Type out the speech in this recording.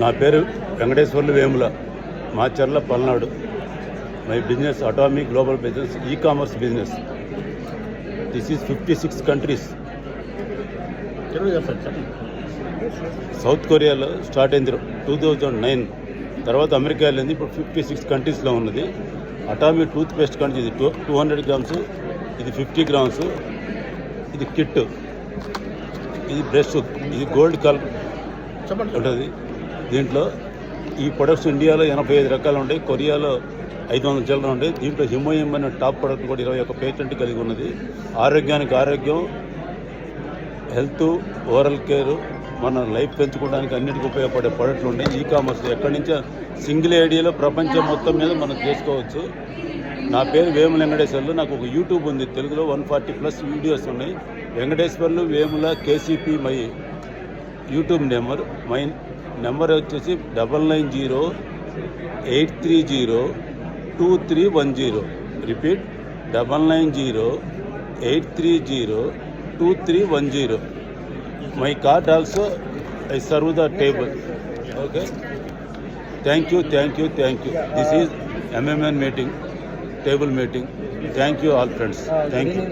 నా పేరు Venkateswarlu Vemula, Macherla Palnadu. My business atomic global business, e-commerce business. This is 56 countries. South కొరియాలో start అయింది 2009. తర్వాత అమెరికా వెళ్ళింది. ఇప్పుడు 56 కంట్రీస్లో ఉన్నది. అటామిక్ టూత్ పేస్ట్ కంటే ఇది 200 గ్రామ్స్, ఇది 50 గ్రామ్స్, ఇది కిట్, ఇది బ్రష్, ఇది గోల్డ్ కలర్ ఉంటుంది. దీంట్లో ఈ ప్రొడక్ట్స్ ఇండియాలో 85 రకాలు ఉంటాయి, కొరియాలో 500 చిల్లర ఉంటాయి. దీంట్లో హిమోయిమ్ అనే టాప్ ప్రొడక్ట్ కూడా 21 పేటెంట్ కలిగి ఉన్నది. ఆరోగ్యానికి ఆరోగ్యం, హెల్త్, ఓరల్ కేర్, మన లైఫ్ పెంచుకోవడానికి అన్నిటికీ ఉపయోగపడే ప్రొడక్ట్లు ఉన్నాయి. ఈ-కామర్స్ ఎక్కడి నుంచో సింగిల్ ఐడియాలో ప్రపంచం మొత్తం మీద మనం చేసుకోవచ్చు. నా పేరు వేముల వెంకటేశ్వర్లు. నాకు ఒక యూట్యూబ్ ఉంది, తెలుగులో 140+ వీడియోస్ ఉన్నాయి. Venkateswarlu Vemula KCP my YouTube number. My number వచ్చేసి 9908302310. Repeat 9908302310. My card also I serve the table. Okay, thank you. This is MMN meeting, table meeting. Thank you all friends. Thank you.